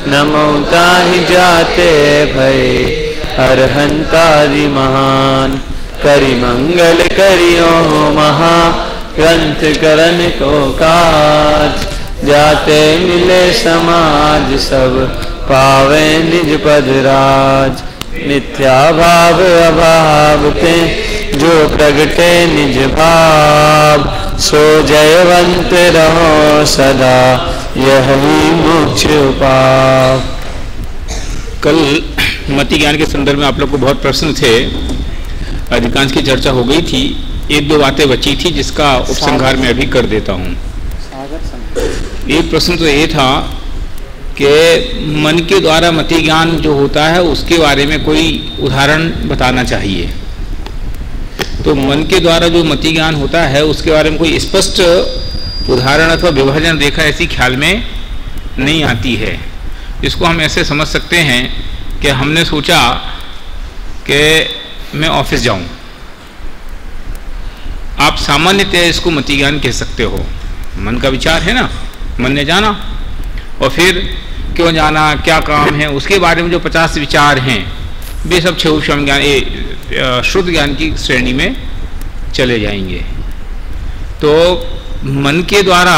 नमो ताहि जाते भय अरहंतादि महान। करि मंगल करियो महा ग्रंथ करन को काज। जाते मिले समाज सब पावे निज पद राज। मिथ्या भाव अभाव ते जो प्रगटे निज भाव। सो जयवंत रहो सदा यही मोक्ष पाव। कल मति ज्ञान के संदर्भ में आप लोग को बहुत प्रश्न थे, अधिकांश की चर्चा हो गई थी। एक दो बातें बची थी जिसका उपसंहार मैं अभी कर देता हूँ। एक प्रश्न तो ये था कि मन के द्वारा मति ज्ञान जो होता है उसके बारे में कोई उदाहरण बताना चाहिए। तो मन के द्वारा जो मति ज्ञान होता है उसके बारे में कोई स्पष्ट उदाहरण अथवा विभाजन रेखा ऐसी ख्याल में नहीं आती है। इसको हम ऐसे समझ सकते हैं कि हमने सोचा कि मैं ऑफिस जाऊं। आप सामान्यतः इसको मति ज्ञान कह सकते हो। मन का विचार है ना, मन ने जाना, और फिर क्यों जाना, क्या काम है, उसके बारे में जो 50 विचार हैं वे सब क्षोभम ज्ञान शुद्ध ज्ञान की श्रेणी में चले जाएंगे। तो मन के द्वारा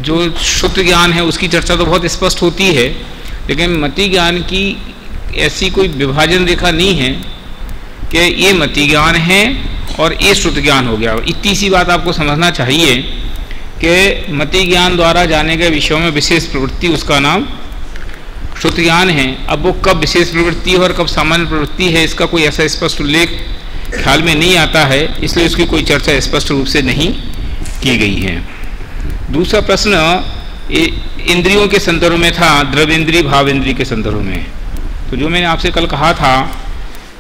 जो शुद्ध ज्ञान है उसकी चर्चा तो बहुत स्पष्ट होती है, लेकिन मति ज्ञान की ऐसी कोई विभाजन रेखा नहीं है कि ये मति ज्ञान है और ये शुद्ध ज्ञान हो गया। इतनी सी बात आपको समझना चाहिए कि मति ज्ञान द्वारा जाने गए विषयों में विशेष प्रवृत्ति उसका नाम शुद्ध ज्ञान है। अब वो कब विशेष प्रवृत्ति है और कब सामान्य प्रवृत्ति है इसका कोई ऐसा स्पष्ट उल्लेख ख्याल में नहीं आता है, इसलिए उसकी कोई चर्चा स्पष्ट रूप से नहीं की गई है। दूसरा प्रश्न इंद्रियों के संदर्भ में था, द्रव्येंद्रिय भावेंद्रिय के संदर्भ में। तो जो मैंने आपसे कल कहा था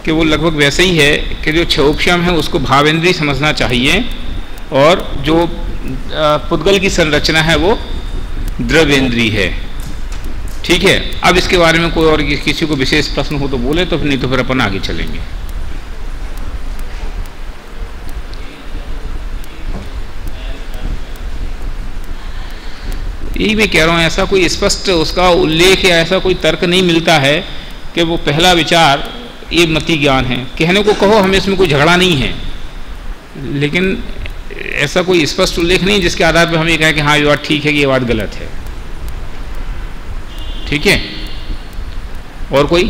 कि वो लगभग वैसे ही है कि जो क्षोभम है उसको भावेंद्रिय समझना चाहिए और जो पुद्गल की संरचना है वो द्रव्येंद्रिय है। ठीक है, अब इसके बारे में कोई और किसी को विशेष प्रश्न हो तो बोले, तो नहीं तो फिर अपन आगे चलेंगे। यही मैं कह रहा हूँ, ऐसा कोई स्पष्ट उसका उल्लेख या ऐसा कोई तर्क नहीं मिलता है कि वो पहला विचार ये मति ज्ञान है। कहने को कहो, हमें इसमें कोई झगड़ा नहीं है, लेकिन ऐसा कोई स्पष्ट उल्लेख नहीं जिसके आधार पर हम ये कहें कि हाँ ये बात ठीक है कि ये बात गलत है। ठीक है, और कोई?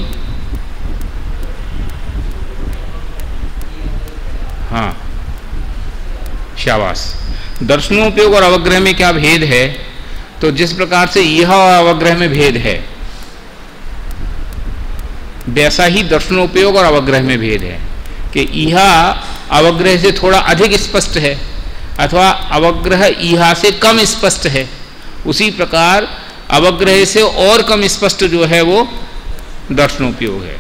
हाँ, शाबाश। दर्शनोपयोग और अवग्रह में क्या भेद है? तो जिस प्रकार से यह अवग्रह में भेद है वैसा ही दर्शनोपयोग और अवग्रह में भेद है कि यह अवग्रह से थोड़ा अधिक स्पष्ट है अथवा अवग्रह इहा से कम स्पष्ट है। उसी प्रकार अवग्रह से और कम स्पष्ट जो है वो दर्शनोपयोग है।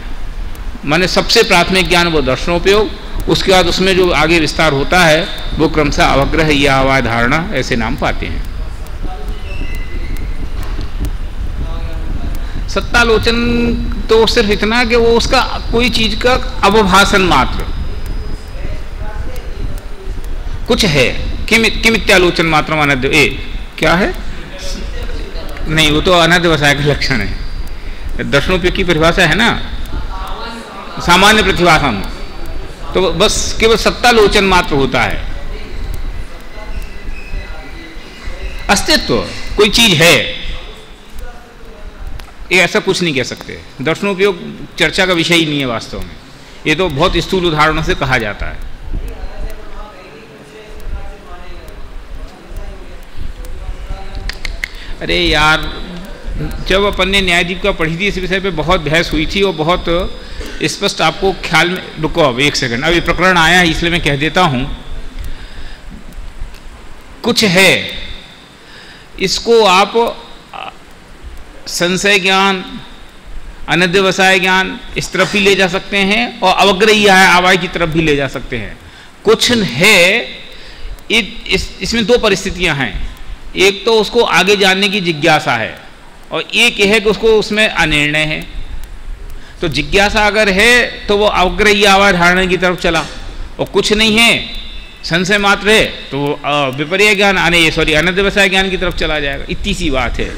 माने सबसे प्राथमिक ज्ञान वो दर्शनोपयोग, उसके बाद उसमें जो आगे विस्तार होता है वो क्रमशः अवग्रह या अवग्रह धारणा ऐसे नाम पाते हैं। सत्तालोचन तो सिर्फ इतना कि वो उसका कोई चीज का अवभाषण मात्र कुछ है। किमित्यालोचन मात्र अनद्य ए क्या है? नहीं, वो तो अनध्यवसाय का लक्षण है। दर्शनोपयोग की परिभाषा है ना, सामान्य प्रतिभाषण। तो बस केवल सत्तालोचन मात्र होता है। अस्तित्व कोई चीज है ये ऐसा कुछ नहीं कह सकते। दर्शनोपयोग चर्चा का विषय ही नहीं है वास्तव में। ये तो बहुत स्थूल उदाहरणों से कहा जाता है। अरे यार, जब अपन ने न्यायदीप का पढ़ी थी इस विषय पे बहुत बहस हुई थी और बहुत स्पष्ट आपको ख्याल में। रुको अब एक सेकंड, अब ये प्रकरण आया है इसलिए मैं कह देता हूं। कुछ है, इसको आप संशय ज्ञान, अनध्यवसाय ज्ञान इस तरफ भी ले जा सकते हैं और अवग्रह आवाय की तरफ भी ले जा सकते हैं। कुछ है, इसमें दो परिस्थितियां हैं। एक तो उसको आगे जानने की जिज्ञासा है और एक यह है कि उसको उसमें अनिर्णय है। तो जिज्ञासा अगर है तो वो अवग्रह आवाय धारणा की तरफ चला, और कुछ नहीं है, संशय मात्र है, तो विपर्य ज्ञान अनध्यवसाय ज्ञान की तरफ चला जाएगा। इतनी सी बात है।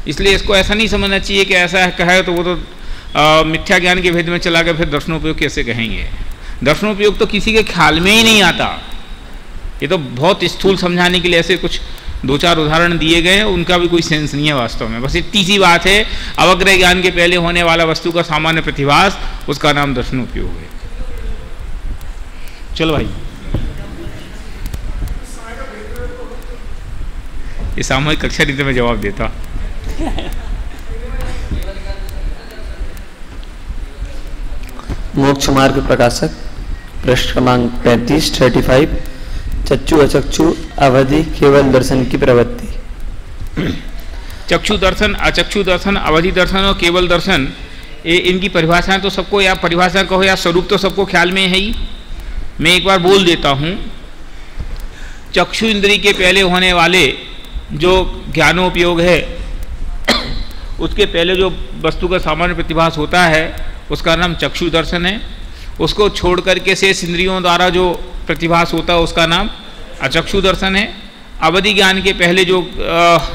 इसलिए इसको ऐसा नहीं समझना चाहिए कि ऐसा कहे तो वो तो मिथ्या ज्ञान के भेद में चला गया, फिर दर्शनोपयोग कैसे कहेंगे। दर्शनोपयोग तो किसी के ख्याल में ही नहीं आता। ये तो बहुत स्थूल समझाने के लिए ऐसे कुछ 2-4 उदाहरण दिए गए हैं, उनका भी कोई सेंस नहीं है वास्तव में। बस इतनी सी बात है, अवग्रह ज्ञान के पहले होने वाला वस्तु का सामान्य प्रतिभास, उसका नाम दर्शनोपयोग है। चलो भाई, ये सामूहिक कक्षा रीति में जवाब देता। मोक्ष मार्ग प्रकाशक पृष्ठ क्रमांक 35 चक्षु अचक्षु अवधि केवल दर्शन की प्रवृत्ति। चक्षु दर्शन, अचक्षु दर्शन, अवधि दर्शन और केवल दर्शन, ये इनकी परिभाषाएं तो सबको, या परिभाषा कहो या स्वरूप तो सबको ख्याल में है ही। मैं एक बार बोल देता हूँ। चक्षु इंद्री के पहले होने वाले जो ज्ञानोपयोग है, उसके पहले जो वस्तु का सामान्य प्रतिभास होता है उसका नाम चक्षु दर्शन है। उसको छोड़ करके शेष इंद्रियों द्वारा जो प्रतिभास होता है उसका नाम अचक्षु दर्शन है। अवधि ज्ञान के पहले जो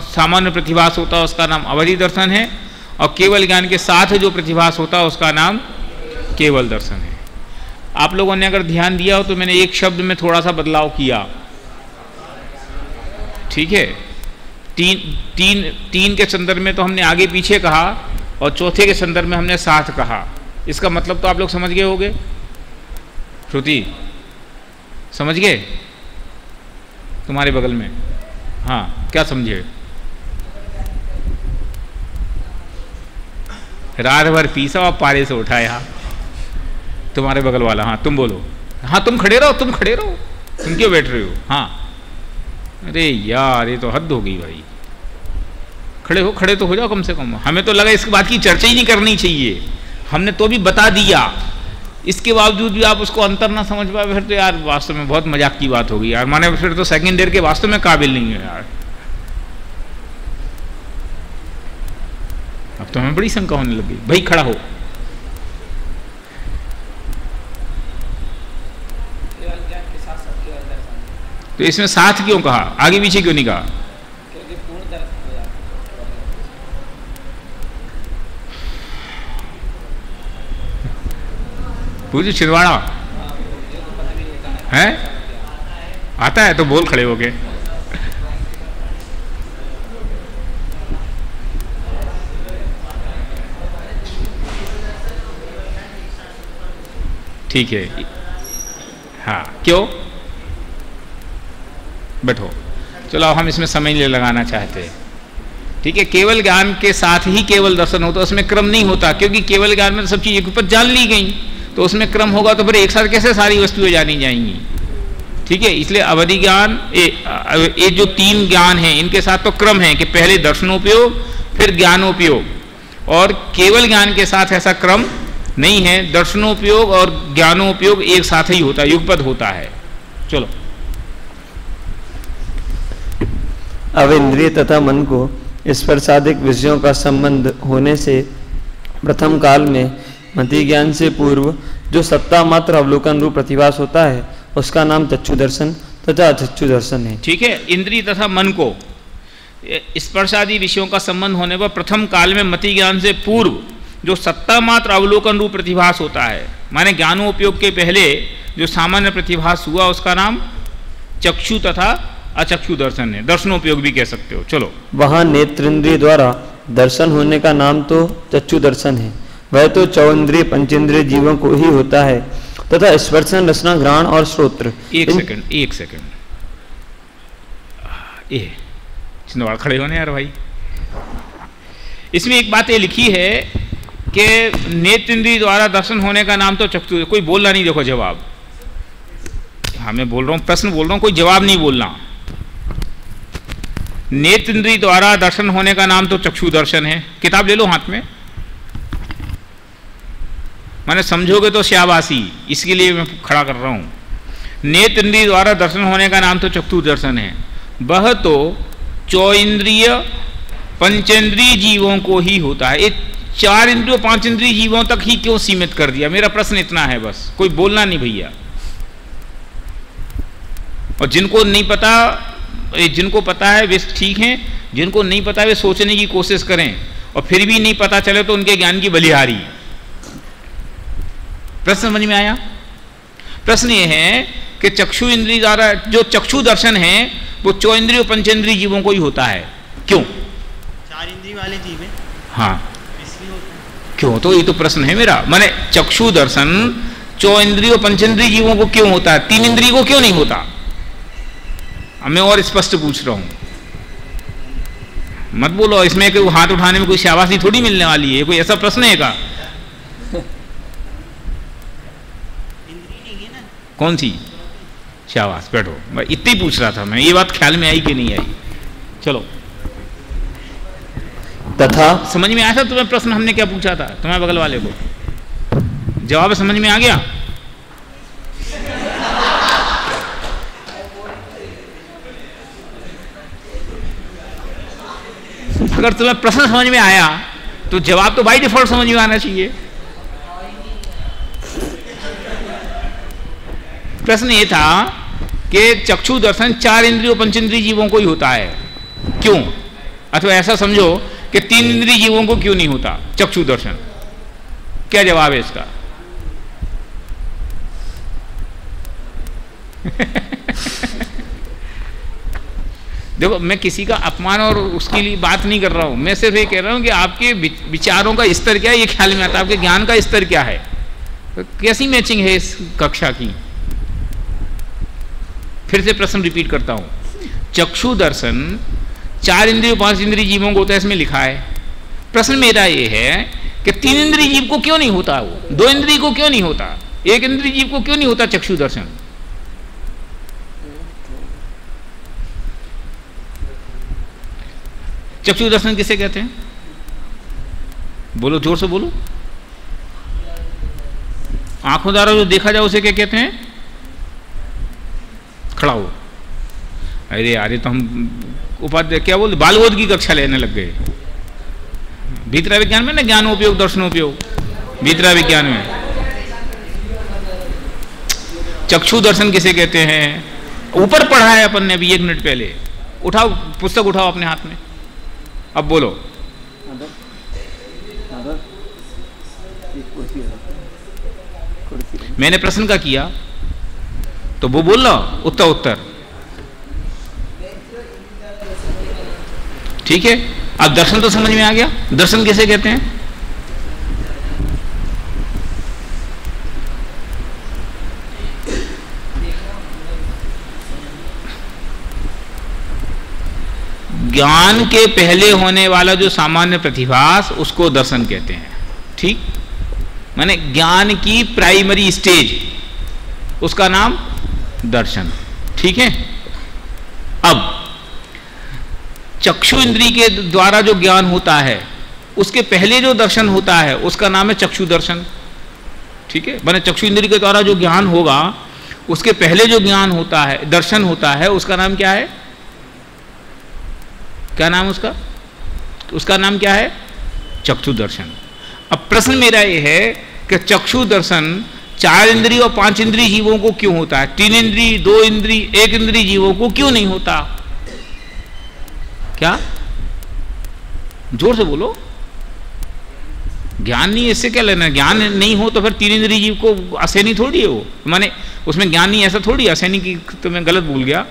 सामान्य प्रतिभास होता है उसका नाम अवधि दर्शन है, और केवल ज्ञान के साथ जो प्रतिभास होता है उसका नाम केवल दर्शन है। आप लोगों ने अगर ध्यान दिया हो तो मैंने एक शब्द में थोड़ा सा बदलाव किया, ठीक है। तीन के संदर्भ में तो हमने आगे पीछे कहा, और चौथे के संदर्भ में हमने साथ कहा। इसका मतलब तो आप लोग समझ गए होंगे। श्रुति समझ गए? तुम्हारे बगल में, हाँ, क्या समझे? रात भर पीसा और पारे से उठाया। तुम्हारे बगल वाला, हाँ तुम बोलो। हाँ तुम खड़े रहो, तुम खड़े रहो, तुम क्यों बैठ रहे हो? हाँ, अरे यार ये तो हद हो गई भाई। खड़े तो हो जाओ कम से कम। हमें तो लगा इसके बात की चर्चा ही नहीं करनी चाहिए, हमने तो भी बता दिया, इसके बावजूद भी आप उसको अंतर ना समझ पाए, फिर तो यार वास्तव में बहुत मजाक की बात होगी यार। माने फिर तो सेकंड ईयर के वास्तव में काबिल नहीं है यार। अब तो हमें बड़ी शंका होने लगी। भाई खड़ा हो। तो इसमें साथ क्यों कहा, आगे पीछे क्यों नहीं कहा? पूछो छिंदवाड़ा है, आता है तो बोल खड़े हो गए। ठीक है, हाँ क्यों? बैठो। चलो हम इसमें समय नहीं लगाना चाहते, ठीक है। केवल ज्ञान के साथ ही केवल दर्शन होता है, उसमें क्रम नहीं होता, क्योंकि केवल ज्ञान में तो सब चीज़ एक ऊपर जान ली गई, तो उसमें क्रम होगा तो फिर एक साथ कैसे सारी वस्तुएं जानी जाएंगी, ठीक है। इसलिए अवधि ज्ञान, ये जो 3 ज्ञान हैं इनके साथ तो क्रम है कि पहले दर्शनोपयोग फिर ज्ञानोपयोग, और केवल ज्ञान के साथ ऐसा क्रम नहीं है। दर्शनोपयोग और ज्ञानोपयोग एक साथ ही होता है, युगपद होता है। चलो। अब इंद्रिय तथा मन को स्पर्शादिक विषयों का संबंध होने से प्रथम काल में मति ज्ञान से पूर्व जो सत्ता मात्र अवलोकन रूप प्रतिभास होता है उसका नाम चक्षु दर्शन तथा अचक्षु दर्शन है, ठीक है। इंद्रिय तथा मन को स्पर्शादि विषयों का संबंध होने पर प्रथम काल में मति ज्ञान से पूर्व जो सत्ता मात्र अवलोकन रूप प्रतिभास होता है, माने ज्ञानोपयोग के पहले जो सामान्य प्रतिभास हुआ उसका नाम चक्षु तथा अचक्षु दर्शन है। दर्शनोपयोग भी कह सकते हो। चलो। वहाँ नेत्रेंद्रिय द्वारा दर्शन होने का नाम तो चक्षु दर्शन है, वह तो चौंद्रिय पंचेंद्रिय जीवों को ही होता है तथा स्पर्शन रसना घ्राण और श्रोत्र। एक सेकंड ये छिंदवाड़ खड़े होने यार भाई। इसमें एक बात ये लिखी है कि नेत्रेंद्रिय द्वारा दर्शन होने का नाम तो चक्षु। कोई बोलना नहीं, देखो जवाब। हाँ मैं बोल रहा हूँ, प्रश्न बोल रहा हूँ, कोई जवाब नहीं बोलना। नेत्रेंद्रिय द्वारा दर्शन होने का नाम तो चक्षु दर्शन है। किताब ले लो हाथ में, माने समझोगे तो शाबाशी, इसके लिए मैं खड़ा कर रहा हूँ। नेत्रेंद्रिय द्वारा दर्शन होने का नाम तो चक्षु दर्शन है, वह तो चौइंद्रिय पंचेंद्रिय जीवों को ही होता है। ये 4 इंद्रियों 5 इंद्रिय जीवों तक ही क्यों सीमित कर दिया? मेरा प्रश्न इतना है बस, कोई बोलना नहीं भैया। और जिनको नहीं पता, जिनको पता है वे ठीक हैं, जिनको नहीं पता वे सोचने की कोशिश करें और फिर भी नहीं पता चले तो उनके ज्ञान की बलिहारी। प्रश्न समझ में आया? प्रश्न ये है कि चक्षु इंद्रिय द्वारा जो चक्षु दर्शन है वो चौइंद्रिय और पंचेंद्रिय जीवों को ही होता है। क्यों? 4 इंद्रिय वाले जीव हैं। हाँ, इसलिए होता है। क्यों? तो ये तो प्रश्न है मेरा। माने चक्षु दर्शन चौइंद्रिय और पंचेंद्रिय जीवों को क्यों होता है, 3 इंद्रिय को क्यों नहीं होता? मैं और स्पष्ट पूछ रहा हूं, मत बोलो इसमें कि हाथ उठाने में कोई शाबाशी थोड़ी मिलने वाली है। कोई ऐसा प्रश्न है का? कौन सी? शाबाश, बैठो। मैं इतनी पूछ रहा था मैं, ये बात ख्याल में आई कि नहीं आई? चलो, तथा समझ में आया था तुम्हें प्रश्न हमने क्या पूछा था? तुम्हारे बगल वाले को जवाब समझ में आ गया? अगर तुम्हें प्रश्न समझ में आया तो जवाब तो बाय डिफॉल्ट समझ में आना चाहिए। प्रश्न ये था कि चक्षु दर्शन 4 इंद्रियों पंचेंद्रिय जीवों को ही होता है, क्यों? अथवा ऐसा समझो कि 3 इंद्रिय जीवों को क्यों नहीं होता चक्षु दर्शन? क्या जवाब है इसका? देखो, मैं किसी का अपमान और उसके लिए बात नहीं कर रहा हूं, मैं सिर्फ ये कह रहा हूं कि आपके विचारों का स्तर क्या है ये ख्याल में आता है, आपके ज्ञान का स्तर क्या है, तो कैसी मैचिंग है इस कक्षा की। फिर से प्रश्न रिपीट करता हूं, चक्षु दर्शन 4 इंद्रियों 5 इंद्रिय जीवों को होता है, इसमें लिखा है। प्रश्न मेरा ये है कि 3 इंद्रिय जीव को क्यों नहीं होता, वो 2 इंद्रिय को क्यों नहीं होता, 1 इंद्रिय जीव को क्यों नहीं होता चक्षु दर्शन? चक्षु दर्शन किसे कहते हैं? बोलो, जोर से बोलो। आंखों द्वारा जो देखा जाए उसे क्या कहते हैं? खड़ा हो। अरे यार, तो हम उपाध्याय क्या बोलते, बालबोध की कक्षा लेने लग गए। भीतरा विज्ञान में ना, ज्ञान उपयोग दर्शनोपयोग, भीतरा विज्ञान में चक्षु दर्शन किसे कहते हैं? ऊपर पढ़ा है अपन ने अभी 1 मिनट पहले। उठाओ पुस्तक, उठाओ अपने हाथ में, अब बोलो। मैंने प्रश्न का किया तो वो बोल रहा उत्तर। ठीक है, अब दर्शन तो समझ में आ गया। दर्शन किसे कहते हैं? ज्ञान के पहले होने वाला जो सामान्य प्रतिभास, उसको दर्शन कहते हैं। ठीक, माने ज्ञान की प्राइमरी स्टेज, उसका नाम दर्शन। ठीक है, अब चक्षु इंद्रिय के द्वारा जो ज्ञान होता है उसके पहले जो दर्शन होता है उसका नाम है चक्षु दर्शन। ठीक है, माने चक्षु इंद्रिय के द्वारा जो ज्ञान होगा उसके पहले जो ज्ञान होता है, दर्शन होता है, उसका नाम क्या है? क्या नाम उसका? उसका नाम क्या है? चक्षु दर्शन। अब प्रश्न मेरा यह है कि चक्षु दर्शन 4 इंद्रिय और 5 इंद्रिय जीवों को क्यों होता है, 3 इंद्रिय 2 इंद्रिय 1 इंद्रिय जीवों को क्यों नहीं होता? क्या? जोर से बोलो। ज्ञान नहीं, इससे क्या लेना? ज्ञान नहीं हो तो फिर 3 इंद्रिय जीव को असैनी थोड़ी है वो, माने उसमें ज्ञान नहीं, ऐसा थोड़ी असैनी की, तो मैं गलत भूल गया।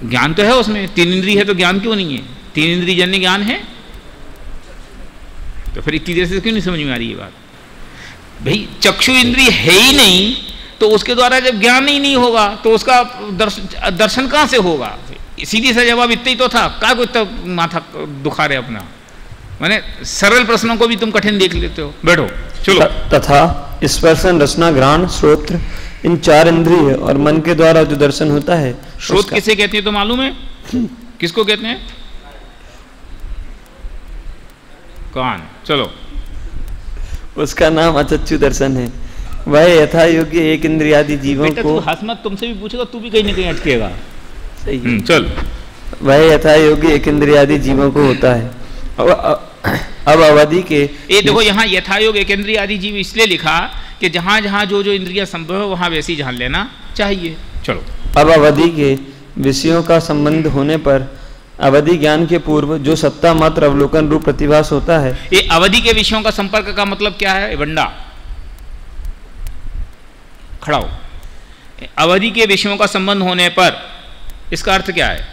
ज्ञान तो है उसमें, 3 इंद्रिय है तो ज्ञान क्यों नहीं है? 3 इंद्रिय जन्य ज्ञान है, तो फिर इतनी देर से क्यों नहीं समझ में आ रही ये बात? भाई चक्षु इंद्रिय है ही नहीं तो उसके द्वारा जब ज्ञान ही नहीं होगा तो उसका दर्शन कहां से होगा? सीधी सा जवाब इतना ही तो था, क्या कोई तो माथा दुखा रहे अपना? माने सरल प्रश्नों को भी तुम कठिन देख लेते हो। बैठो, चलो। तथा स्पर्शन रसना घ्राण श्रोत्र, इन 4 इंद्रिय और मन के द्वारा जो दर्शन होता है। श्रोत किसे कहते हैं तो मालूम है? किसको कहते हैं? कान। चलो, उसका नाम अचक्षु दर्शन है। वह यथा योग्य 1 इंद्रियादि जीवों को, तू हंस मत, तुमसे भी पूछेगा तू भी कहीं ना कहीं अटकेगा। सही। चल, वह यथा योग्य 1 इंद्रियादि जीवों को होता है। अब अवधि के, ये देखो यहाँ यथायोग 1 इंद्रियादि जीव इसलिए लिखा कि जहां जहां जो जो इंद्रिया संभव है वहां वैसे ही जान लेना चाहिए। चलो, अब अवधि के विषयों का संबंध होने पर अवधि ज्ञान के पूर्व जो सत्ता मात्र अवलोकन रूप प्रतिभास होता है। ये अवधि के विषयों का संपर्क का मतलब क्या है? बंडा खड़ा हो। अवधि के विषयों का संबंध होने पर इसका अर्थ क्या है?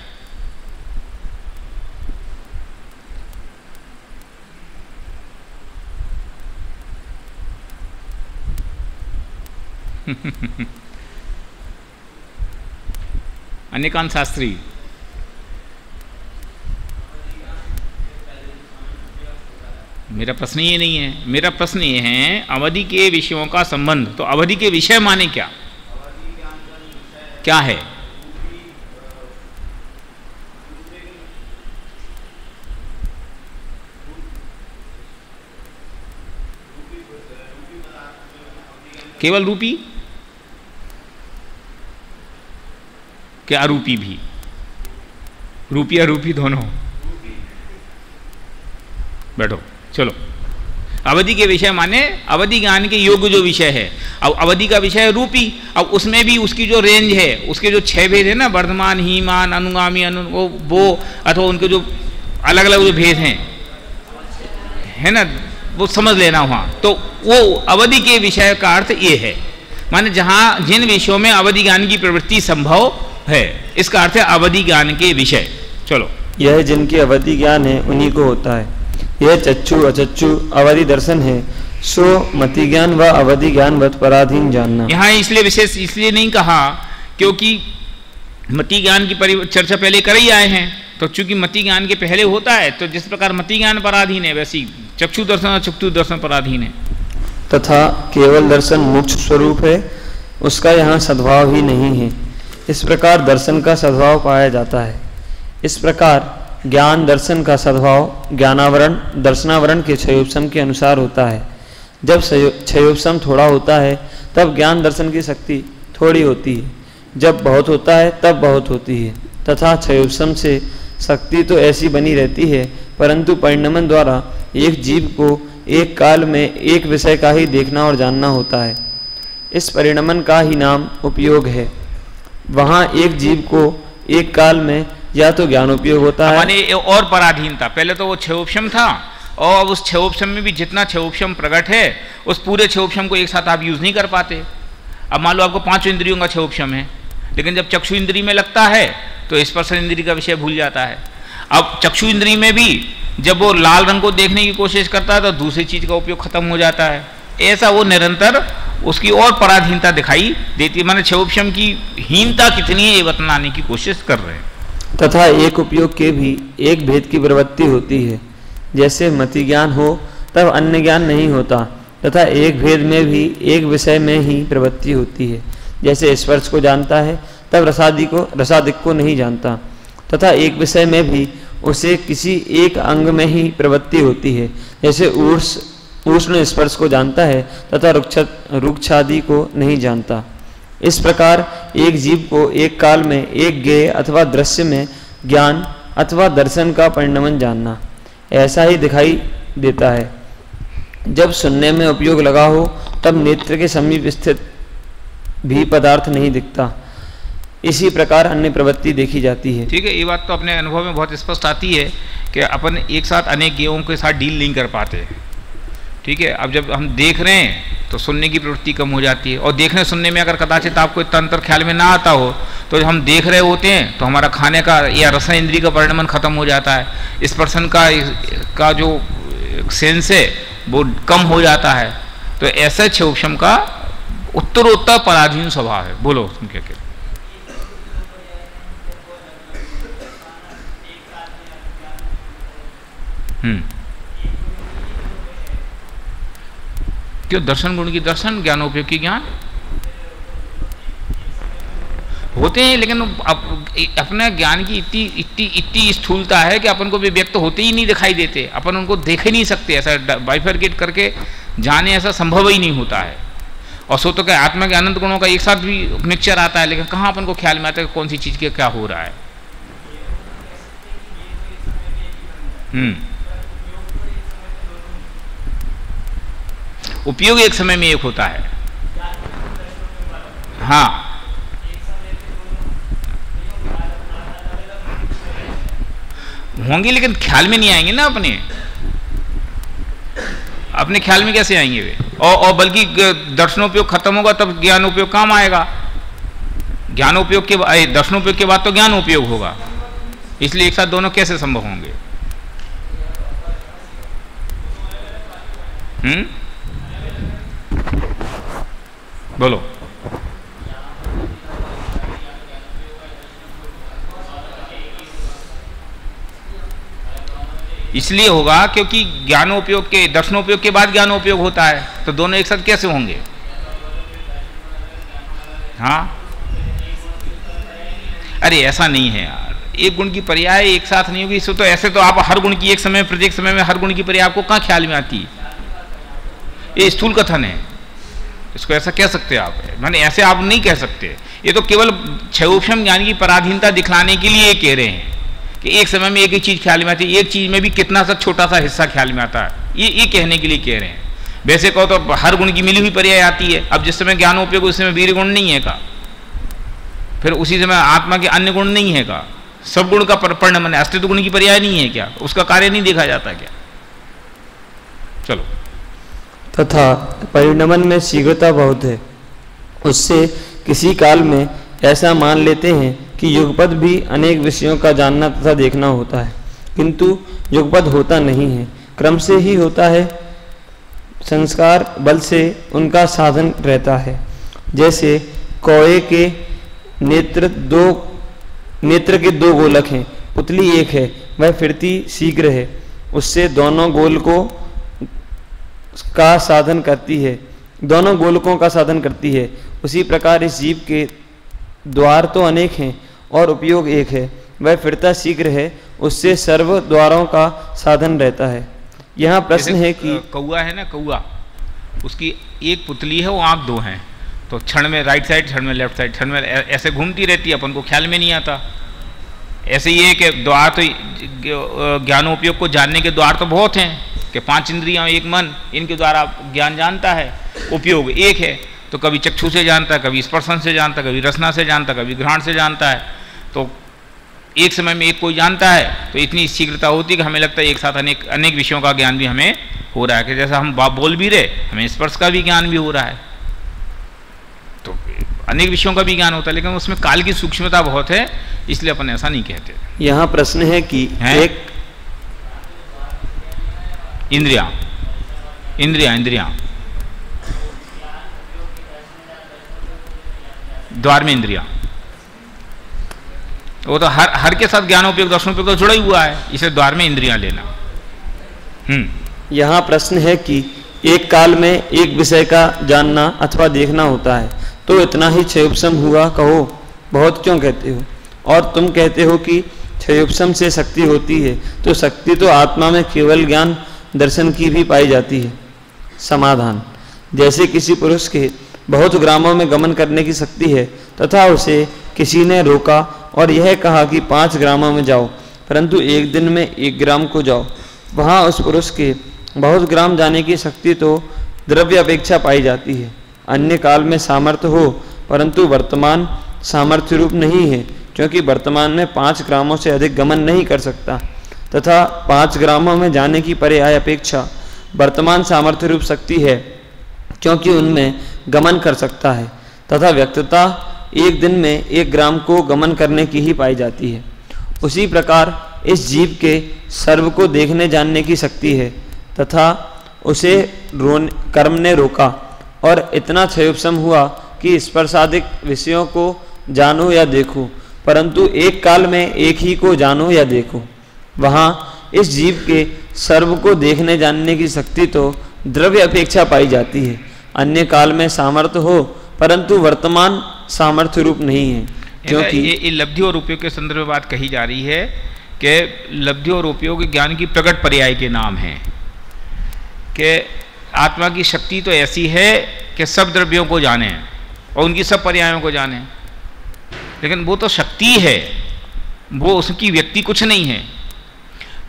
अनेकांत शास्त्री, मेरा प्रश्न ये नहीं है। मेरा प्रश्न ये है अवधि के विषयों का संबंध। तो अवधि के विषय माने क्या? क्या है? केवल रूपी क्या अरूपी भी? रूपी अरूपी दोनों? बैठो, चलो। अवधि के विषय माने अवधि ज्ञान के योग्य जो विषय है। अब अवधि का विषय है रूपी। अब उसमें भी उसकी जो रेंज है, उसके जो 6 भेद है ना, वर्धमान, हीमान, अनुगामी, वो अथवा उनके जो अलग अलग जो भेद हैं, है ना, वो समझ लेना वहाँ। तो वो अवधि के विषय का अर्थ ये है, माने जहाँ जिन विषयों में अवधि ज्ञान की प्रवृत्ति संभव है, इसका अर्थ है अवधि ज्ञान के विषय। चलो, यह जिनकी अवधि ज्ञान है उन्हीं को होता है। यह चक्षु अचक्षु अवधि दर्शन है, सो मति ज्ञान व अवधि ज्ञान वत पराधीन जानना। यहाँ इसलिए विशेष इसलिए नहीं कहा क्योंकि मति ज्ञान की चर्चा पहले कर ही आए हैं। तो चूंकि मति ज्ञान के पहले होता है, तो जिस प्रकार मति ज्ञान पराधीन है, वैसी चक्षु दर्शन और चक्षु दर्शन पराधीन है। तथा केवल दर्शन मोक्ष स्वरूप है, उसका यहाँ सद्भाव ही नहीं है। इस प्रकार दर्शन का सद्भाव पाया जाता है। इस प्रकार ज्ञान दर्शन का सद्भाव ज्ञानावरण दर्शनावरण के क्षयोपशम के अनुसार होता है। जब क्षयोपशम थोड़ा होता है तब ज्ञान दर्शन की शक्ति थोड़ी होती है, जब बहुत होता है तब बहुत होती है। तथा क्षयोपशम से शक्ति तो ऐसी बनी रहती है, परंतु परिणमन द्वारा एक जीव को एक काल में एक विषय का ही देखना और जानना होता है। इस परिणमन का ही नाम उपयोग है। वहाँ एक जीव को एक काल में या तो ज्ञानोपयोग होता है, माने और पराधीन था। पहले तो वो क्षयोपशम था, और उस क्षयोपशम में भी जितना क्षयोपशम प्रकट है, उस पूरे क्षयोपशम को एक साथ आप यूज नहीं कर पाते। अब मान लो आपको 5 इंद्रियों का क्षयोपशम है, लेकिन जब चक्षु इंद्री में लगता है तो स्पर्श इंद्री का विषय भूल जाता है। अब चक्षु इंद्री में भी जब वो लाल रंग को देखने की कोशिश करता है तो दूसरी चीज का उपयोग खत्म हो जाता है। ऐसा वो निरंतर उसकी और पराधीनता दिखाई देती है। माने क्षयोपशम की हीनता कितनी है ये बतलाने की कोशिश कर रहे हैं। तथा एक उपयोग के भी एक भेद की प्रवृत्ति होती है। जैसे मति ज्ञान हो तब अन्य ज्ञान नहीं होता, तथा एक भेद में भी एक विषय में ही प्रवृत्ति होती है। जैसे स्पर्श को जानता है तब रसादिक को नहीं जानता, तथा एक विषय में भी उसे किसी एक अंग में ही प्रवृत्ति होती है। जैसे उष्ण स्पर्श को जानता है तथा रुक्षादि को नहीं जानता। इस प्रकार एक जीव को एक काल में एक ज्ञेय अथवा दृश्य में ज्ञान अथवा दर्शन का परिणमन जानना ऐसा ही दिखाई देता है। जब सुनने में उपयोग लगा हो तब नेत्र के समीप स्थित भी पदार्थ नहीं दिखता। इसी प्रकार अन्य प्रवृत्ति देखी जाती है। ठीक है, ये बात तो अपने अनुभव में बहुत स्पष्ट आती है कि अपन एक साथ अनेक ज्ञेयों के साथ डील नहीं कर पाते। ठीक है, अब जब हम देख रहे हैं तो सुनने की प्रवृत्ति कम हो जाती है, और देखने सुनने में अगर कदाचित आपको इतना अंतर ख्याल में ना आता हो, तो जब हम देख रहे होते हैं तो हमारा खाने का या रस इंद्रिय का परिणमन खत्म हो जाता है। स्पर्शन का जो सेंस है वो कम हो जाता है। तो ऐसे क्षयोपशम का उत्तरोत्तर पराधीन स्वभाव है। बोलो तुम क्या कहते? क्यों? दर्शन गुण की दर्शन, ज्ञानोपयोग की ज्ञान होते हैं, लेकिन अपने ज्ञान की इतनी स्थूलता है कि अपन को भी व्यक्त होते ही नहीं दिखाई देते। अपन उनको देख ही नहीं सकते। ऐसा बाइफरकेट करके जाने ऐसा संभव ही नहीं होता है। और सो तो क्या आत्मा के अनंत गुणों का एक साथ भी मिक्सचर आता है, लेकिन कहाँ अपन को ख्याल में आता है कौन सी चीज के क्या हो रहा है। उपयोग एक समय में एक होता है। हाँ, होंगे लेकिन ख्याल में नहीं आएंगे ना, अपने ख्याल में कैसे आएंगे वे? और बल्कि दर्शनोपयोग खत्म होगा तब ज्ञानोपयोग काम आएगा। ज्ञानोपयोग के दर्शनोपयोग के बाद तो ज्ञानोपयोग होगा, इसलिए एक साथ दोनों कैसे संभव होंगे? बोलो। इसलिए होगा क्योंकि ज्ञानोपयोग के दर्शनोपयोग के बाद ज्ञानोपयोग होता है, तो दोनों एक साथ कैसे होंगे? हाँ, अरे ऐसा नहीं है यार, एक गुण की पर्याय एक साथ नहीं होगी। तो ऐसे तो आप हर गुण की एक समय प्रत्येक समय में हर गुण की पर्याय आपको कहाँ ख्याल में आती है? ये स्थूल कथन है, इसको ऐसा कह सकते हैं आप, माने ऐसे आप नहीं कह सकते। ये तो केवल क्षयोपशम ज्ञान की पराधीनता दिखलाने के लिए कह रहे हैं कि एक समय में एक ही चीज ख्याल में आती है, एक चीज में भी कितना सा छोटा सा हिस्सा ख्याल में आता है, ये कहने के लिए कह रहे हैं। वैसे कहो तो हर गुण की मिली हुई पर्याय आती है। अब जिस समय ज्ञानोपयोग उस समय वीर गुण नहीं है का, फिर उसी समय आत्मा के अन्य गुण नहीं है का, सब गुण का परिणाम है, अस्तित्व गुण की पर्याय नहीं है क्या? उसका कार्य नहीं देखा जाता क्या? चलो। तथा परिणमन में शीघ्रता बहुत है, उससे किसी काल में ऐसा मान लेते हैं कि युगपद भी अनेक विषयों का जानना तथा देखना होता है, किंतु युगपद होता नहीं है, क्रम से ही होता है। संस्कार बल से उनका साधन रहता है। जैसे कौए के नेत्र के दो गोलक हैं, पुतली एक है, वह फिरती शीघ्र है, उससे दोनों गोलकों का साधन करती है। उसी प्रकार इस जीव के द्वार तो अनेक हैं और उपयोग एक है, वह फिरता शीघ्र है, उससे सर्व द्वारों का साधन रहता है। यहाँ प्रश्न है कि कौआ है ना, कौआ, उसकी एक पुतली है, वो आँख दो हैं, तो क्षण में राइट साइड, क्षण में लेफ्ट साइड, क्षण में ऐसे घूमती रहती है, अपन को ख्याल में नहीं आता। ऐसे ही है कि द्वार तो ज्ञानोपयोग को जानने के द्वार तो बहुत हैं कि 5 इंद्रियां, एक मन, इनके द्वारा ज्ञान जानता है। उपयोग एक है, तो कभी चक्षु से जानता है, कभी स्पर्शन से जानता है, कभी रसना से जानता है, कभी घ्राण से जानता है। तो एक समय में एक कोई जानता है तो इतनी शीघ्रता होती है कि हमें लगता है एक साथ अनेक विषयों का ज्ञान भी हमें हो रहा है। कि जैसा हम बोल भी रहे, हमें स्पर्श का भी ज्ञान भी हो रहा है, तो अनेक विषयों का भी ज्ञान होता है, लेकिन उसमें काल की सूक्ष्मता बहुत है, इसलिए अपन ऐसा नहीं कहते। यहाँ प्रश्न है कि एक इंद्रियां द्वार में इंद्रियां, वो तो हर के साथ ज्ञानोपयोग दर्शनोपयोग तो जुड़ा ही हुआ है, इसे द्वार में इंद्रियां लेना। यहाँ प्रश्न है कि एक काल में एक विषय का जानना अथवा देखना होता है, तो इतना ही क्षयोपशम हुआ कहो, बहुत क्यों कहते हो? और तुम कहते हो कि क्षयोपशम से शक्ति होती है, तो शक्ति तो आत्मा में केवल ज्ञान दर्शन की भी पाई जाती है। समाधान, जैसे किसी पुरुष के बहुत ग्रामों में गमन करने की शक्ति है, तथा उसे किसी ने रोका और यह कहा कि 5 ग्रामों में जाओ, परंतु एक दिन में 1 ग्राम को जाओ, वहाँ उस पुरुष के बहुत ग्राम जाने की शक्ति तो द्रव्य अपेक्षा पाई जाती है। अन्य काल में सामर्थ्य हो, परंतु वर्तमान सामर्थ्य रूप नहीं है, क्योंकि वर्तमान में 5 ग्रामों से अधिक गमन नहीं कर सकता, तथा 5 ग्रामों में जाने की पर्याय अपेक्षा वर्तमान सामर्थ्य रूप शक्ति है, क्योंकि उनमें गमन कर सकता है, तथा व्यक्तता एक दिन में 1 ग्राम को गमन करने की ही पाई जाती है। उसी प्रकार इस जीव के सर्व को देखने जानने की शक्ति है, तथा उसे कर्म ने रोका और इतना क्षयोपशम हुआ कि स्पर्शादिक विषयों को जानो या देखो, परंतु एक काल में एक ही को जानो या देखो। वहाँ इस जीव के सर्व को देखने जानने की शक्ति तो द्रव्य अपेक्षा पाई जाती है। अन्य काल में सामर्थ्य हो, परंतु वर्तमान सामर्थ्य रूप नहीं है, क्योंकि ये लब्धि और उपयोग के संदर्भ में बात कही जा रही है कि लब्धि और उपयोग ज्ञान की प्रकट पर्याय के नाम हैं। कि आत्मा की शक्ति तो ऐसी है कि सब द्रव्यों को जाने और उनकी सब पर्यायों को जाने, लेकिन वो तो शक्ति है, वो उसकी व्यक्ति कुछ नहीं है।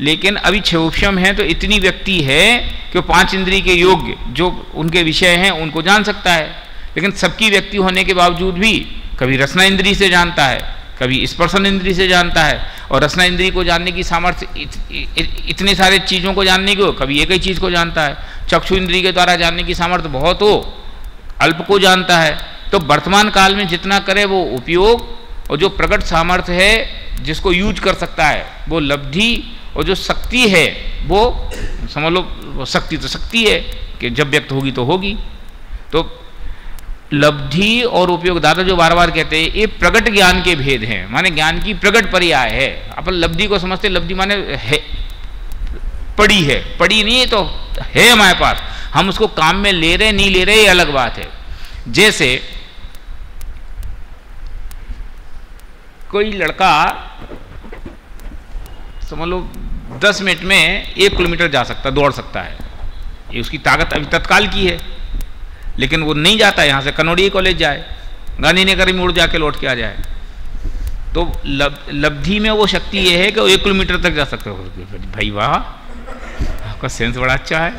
लेकिन अभी क्षयोपशम है तो इतनी व्यक्ति है कि 5 इंद्रिय के योग्य जो उनके विषय हैं उनको जान सकता है, लेकिन सबकी व्यक्ति होने के बावजूद भी कभी रसना इंद्रिय से जानता है, कभी स्पर्शन इंद्रिय से जानता है, और रसना इंद्रिय को जानने की सामर्थ्य इतने सारे चीज़ों को जानने की हो, कभी एक ही चीज़ को जानता है। चक्षु इंद्रिय के द्वारा जानने की सामर्थ्य बहुत हो, अल्प को जानता है। तो वर्तमान काल में जितना करे वो उपयोग, और जो प्रकट सामर्थ्य है जिसको यूज कर सकता है वो लब्धि, और जो शक्ति है वो समझ लो, वो शक्ति तो शक्ति है कि जब व्यक्त होगी तो होगी। तो लब्धि और उपयोग, दादा जो बार बार कहते हैं, ये प्रकट ज्ञान के भेद हैं, माने ज्ञान की प्रकट पर्याय है। अपन लब्धि को समझते, लब्धि माने है, पड़ी है, पड़ी नहीं है तो है हमारे पास, हम उसको काम में ले रहे नहीं ले रहे ये अलग बात है। जैसे कोई लड़का समझ लो 10 मिनट में 1 किलोमीटर जा सकता, दौड़ सकता है, ये उसकी ताकत अभी तत्काल की है। लेकिन वो नहीं जाता, यहाँ से कनौड़ी कॉलेज जाए, गांधीनगर में उड़ जाके लौट के आ जाए। तो लब्धि में वो शक्ति ये है कि वो 1 किलोमीटर तक जा सकते हो। भाई वाह, आपका सेंस बड़ा अच्छा है।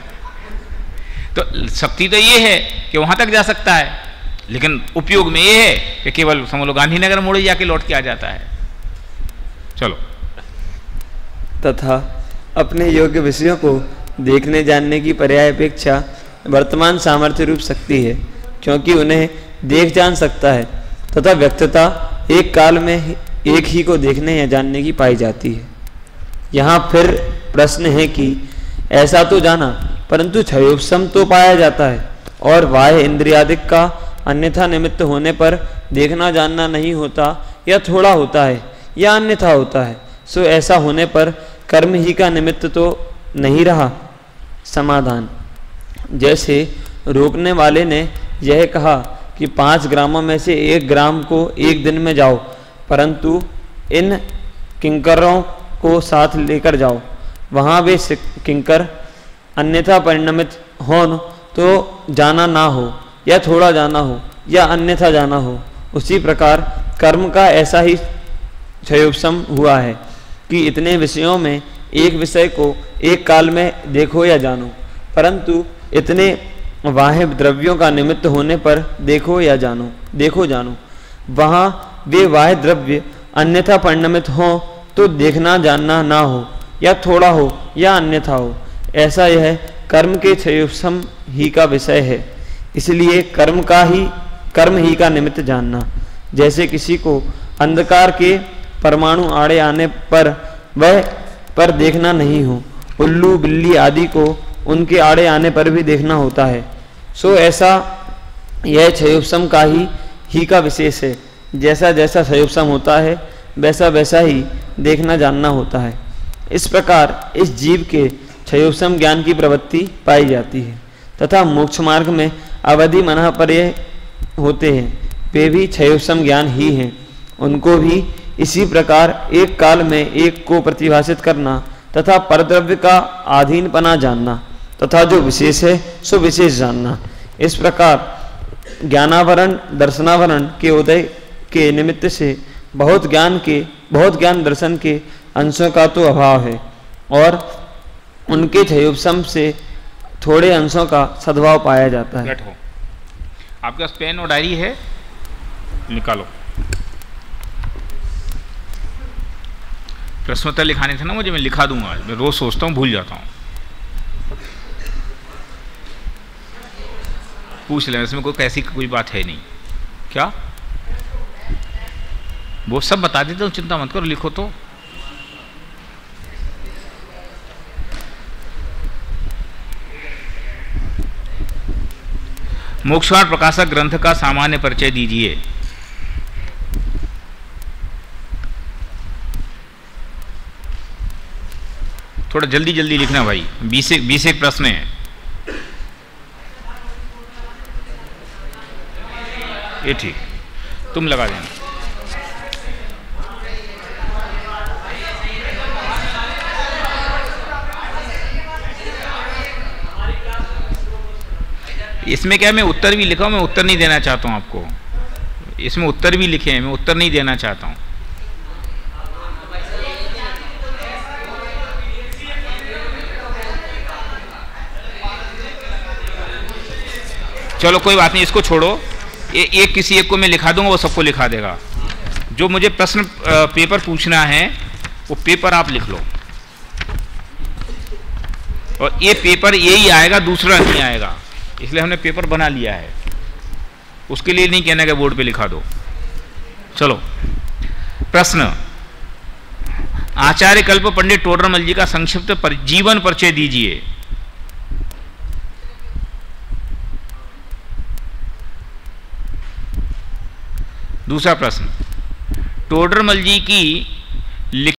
तो शक्ति तो ये है कि वहाँ तक जा सकता है, लेकिन उपयोग में ये है कि केवल समझ लो गांधीनगर में उड़ जाके लौट के आ जाता है। चलो। तथा अपने योग्य विषयों को देखने जानने की पर्याय अपेक्षा वर्तमान सामर्थ्य रूप शक्ति है, क्योंकि उन्हें देख जान सकता है तथा व्यक्तता एक काल में एक ही को देखने या जानने की पाई जाती है। यहाँ फिर प्रश्न है कि ऐसा तो जाना, परंतु क्षयोपशम तो पाया जाता है, और बाह्य इंद्रियादिक का अन्यथा निमित्त होने पर देखना जानना नहीं होता, या थोड़ा होता है या अन्यथा होता है। सो ऐसा होने पर कर्म ही का निमित्त तो नहीं रहा। समाधान, जैसे रोकने वाले ने यह कहा कि 5 ग्रामों में से 1 ग्राम को 1 दिन में जाओ, परंतु इन किंकरों को साथ लेकर जाओ, वहाँ वे किंकर अन्यथा परिणमित हो तो जाना ना हो, या थोड़ा जाना हो या अन्यथा जाना हो। उसी प्रकार कर्म का ऐसा ही क्षयोपशम हुआ है कि इतने विषयों में एक विषय को एक काल में देखो या जानो, परंतु इतने बाह्य द्रव्यों का निमित्त होने पर देखो जानो, वहाँ वे बाह्य द्रव्य अन्यथा परिणमित हो तो देखना जानना ना हो, या थोड़ा हो या अन्यथा हो। ऐसा यह कर्म के क्षयोपशम ही का विषय है। इसलिए कर्म ही का निमित्त जानना। जैसे किसी को अंधकार के परमाणु आड़े आने पर वह पर देखना नहीं हो, उल्लू बिल्ली आदि को उनके आड़े आने पर भी देखना होता है। सो ऐसा यह क्षयोपशम का ही का विशेष है। जैसा जैसा क्षयोपशम होता है वैसा वैसा ही देखना जानना होता है। इस प्रकार इस जीव के क्षयोपशम ज्ञान की प्रवृत्ति पाई जाती है, तथा मोक्ष मार्ग में अवधि मनः पर्य होते हैं, वे भी क्षयोपशम ज्ञान ही हैं। उनको भी इसी प्रकार एक काल में एक को प्रतिभाषित करना तथा परद्रव्य का आधीनपना जानना तथा जो विशेष है सो विशेष जानना। इस प्रकार ज्ञानावरण दर्शनावरण के उदय के निमित्त से बहुत ज्ञान दर्शन के अंशों का तो अभाव है, और उनके क्षयोपशम से थोड़े अंशों का सद्भाव पाया जाता है। आपके पास पेन और डायरी है, निकालो। प्रश्नोत्तर लिखाने थे ना मुझे, मैं लिखा दूंगा। मैं रोज सोचता हूँ, भूल जाता हूँ। पूछ लें, इसमें कोई बात है नहीं। क्या वो सब बता देता हूँ, चिंता मत करो, लिखो तो। मोक्षमार्ग प्रकाशक ग्रंथ का सामान्य परिचय दीजिए। थोड़ा जल्दी जल्दी लिखना भाई, 20 एक प्रश्न है। ये ठीक, तुम लगा देना। इसमें क्या, मैं उत्तर भी लिखा हूं, मैं उत्तर नहीं देना चाहता हूं आपको। इसमें उत्तर भी लिखे हैं, मैं उत्तर नहीं देना चाहता हूं। चलो कोई बात नहीं, इसको छोड़ो। एक किसी एक को मैं लिखा दूंगा, वो सबको लिखा देगा। जो मुझे प्रश्न पेपर पूछना है वो पेपर आप लिख लो, और ये पेपर यही आएगा, दूसरा नहीं आएगा, इसलिए हमने पेपर बना लिया है। उसके लिए नहीं कहना कि बोर्ड पे लिखा दो। चलो प्रश्न, आचार्य कल्प पंडित टोडरमल जी का संक्षिप्त जीवन परिचय दीजिए। दूसरा प्रश्न, टोडरमल जी की